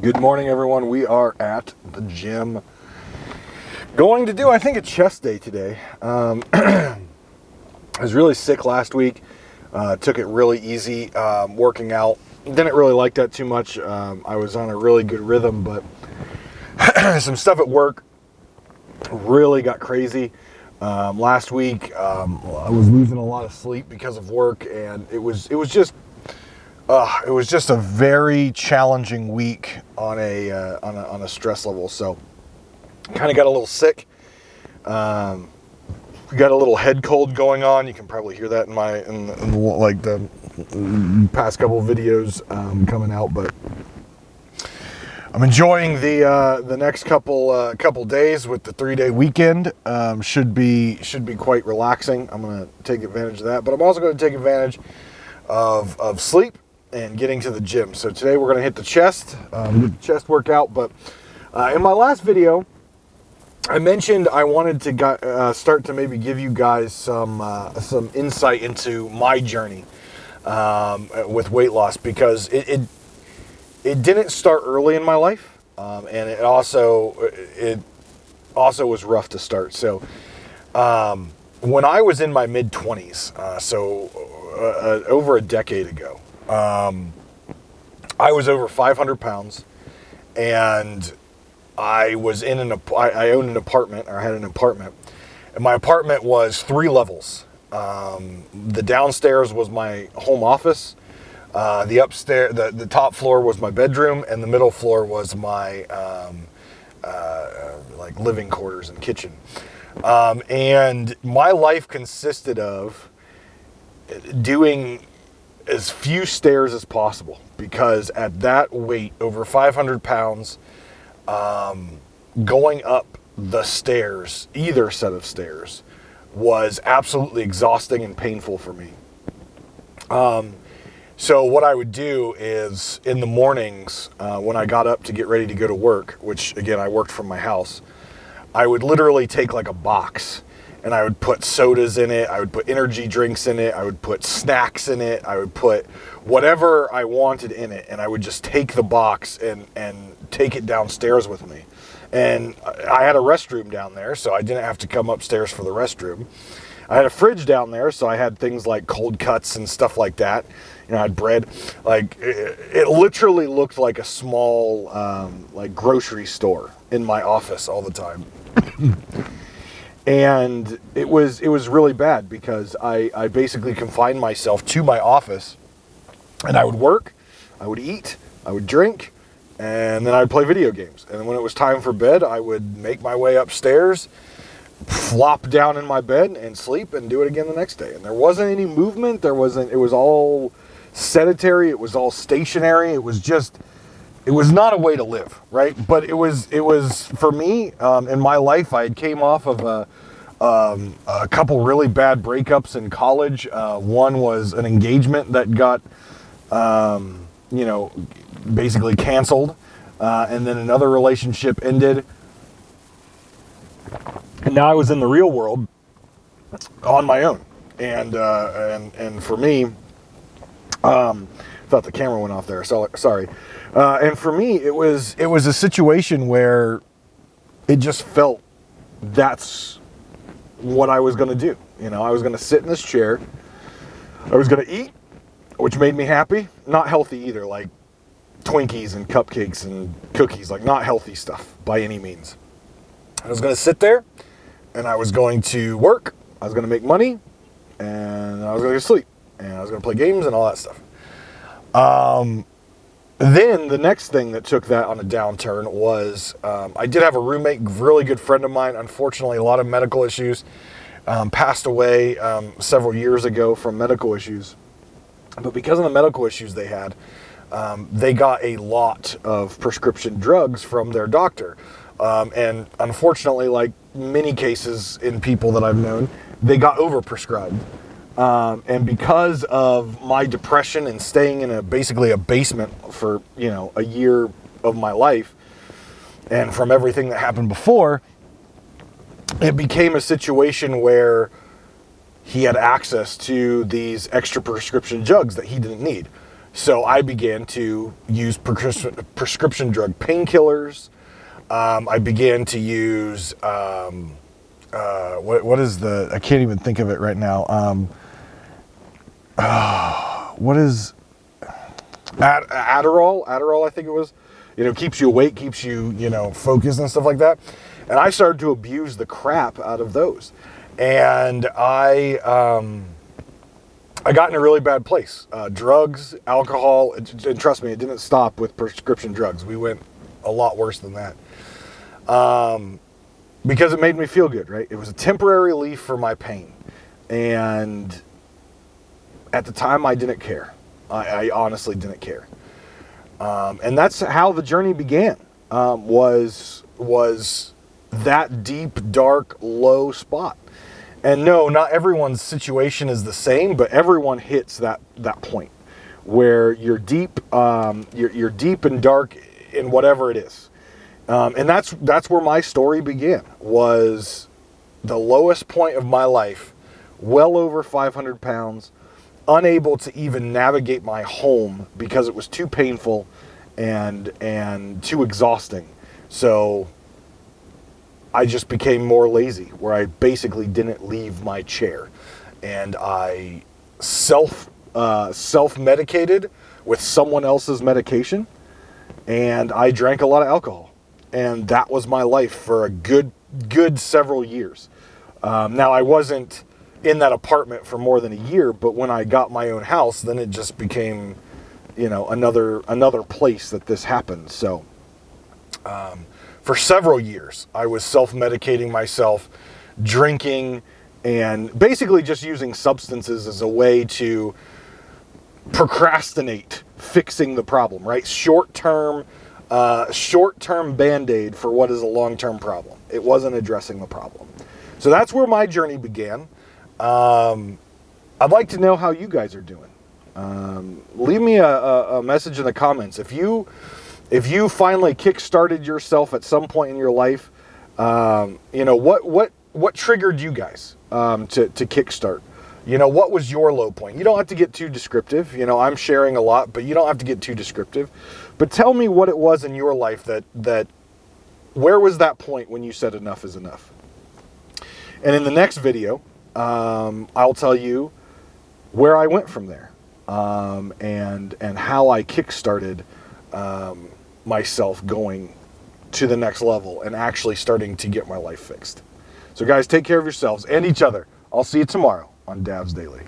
Good morning, everyone. We are at the gym. Going to do, I think, a chest day today. I was really sick last week. Took it really easy working out. Didn't really like that too much. I was on a really good rhythm, but some stuff at work really got crazy. Last week, I was losing a lot of sleep because of work, and it was just a very challenging week on a stress level. So, kind of got a little sick. We got a little head cold going on. You can probably hear that in the past couple of videos coming out. But I'm enjoying the next couple days with the 3-day weekend. Should be quite relaxing. I'm going to take advantage of that, but I'm also going to take advantage of sleep and getting to the gym. So today we're going to hit the chest, get the chest workout. But in my last video, I mentioned I wanted to start to maybe give you guys some insight into my journey with weight loss, because it didn't start early in my life, and it also was rough to start. So when I was in my mid-20s, over a decade ago, I was over 500 pounds, and I was I owned an apartment, or I had an apartment, and my apartment was 3 levels. The downstairs was my home office. The upstairs, the top floor was my bedroom, and the middle floor was my living quarters and kitchen. And my life consisted of doing as few stairs as possible, because at that weight, over 500 pounds, going up the stairs, either set of stairs, was absolutely exhausting and painful for me. So what I would do is, in the mornings, when I got up to get ready to go to work, which again, I worked from my house, I would literally take like a box, and I would put sodas in it, I would put energy drinks in it, I would put snacks in it, I would put whatever I wanted in it, and I would just take the box and take it downstairs with me. And I had a restroom down there, so I didn't have to come upstairs for the restroom. I had a fridge down there, so I had things like cold cuts and stuff like that. You know, I had bread. Like, it literally looked like a small grocery store in my office all the time. And it was really bad, because I basically confined myself to my office, and I would work, I would eat, I would drink, and then I would play video games. And when it was time for bed, I would make my way upstairs, flop down in my bed and sleep, and do it again the next day. And there wasn't any movement. It was all sedentary. It was all stationary. It was not a way to live, right? But it was for me, in my life, I came off of a couple really bad breakups in college. One was an engagement that got, basically canceled. And then another relationship ended. And now I was in the real world on my own. And for me, thought the camera went off there. So sorry. And for me, it was a situation where it just felt that's what I was going to do. You know, I was going to sit in this chair. I was going to eat, which made me happy. Not healthy either, like Twinkies and cupcakes and cookies, like not healthy stuff by any means. I was going to sit there, and I was going to work. I was going to make money, and I was going to sleep, and I was going to play games and all that stuff. Then the next thing that took that on a downturn was, I did have a roommate, really good friend of mine, unfortunately a lot of medical issues, passed away several years ago from medical issues. But because of the medical issues they had, they got a lot of prescription drugs from their doctor. And unfortunately, like many cases in people that I've known, they got overprescribed. And because of my depression and staying in basically a basement for, a year of my life, and from everything that happened before, it became a situation where he had access to these extra prescription drugs that he didn't need. So I began to use prescription drug painkillers. I began to use, what is the, I can't even think of it right now. What is Adderall? Adderall, I think it was. You know, keeps you awake, keeps you, you know, focused and stuff like that. And I started to abuse the crap out of those. And I got in a really bad place. Drugs, alcohol, and trust me, it didn't stop with prescription drugs. We went a lot worse than that. Because it made me feel good, right? It was a temporary relief for my pain. And at the time, I didn't care. I honestly didn't care. And that's how the journey began, was that deep, dark, low spot. And no, not everyone's situation is the same, but everyone hits that point where you're deep, you're deep and dark in whatever it is. And that's where my story began, was the lowest point of my life, well over 500 pounds, unable to even navigate my home because it was too painful and too exhausting. So I just became more lazy, where I basically didn't leave my chair, and I self-medicated with someone else's medication, and I drank a lot of alcohol, and that was my life for a good several years. Now, I wasn't in that apartment for more than a year, but when I got my own house, then it just became, you know, another place that this happened. So for several years, I was self-medicating myself, drinking, and basically just using substances as a way to procrastinate fixing the problem, right? Short-term Band-Aid for what is a long-term problem. It wasn't addressing the problem. So that's where my journey began. I'd like to know how you guys are doing. Leave me a message in the comments. If you finally kick-started yourself at some point in your life, you know, what triggered you guys to kickstart? You know, what was your low point? You don't have to get too descriptive. You know, I'm sharing a lot, but you don't have to get too descriptive. But tell me what it was in your life that where was that point when you said enough is enough? And in the next video, I'll tell you where I went from there, and how I kickstarted myself going to the next level and actually starting to get my life fixed. So guys, take care of yourselves and each other. I'll see you tomorrow on Dav's Daily.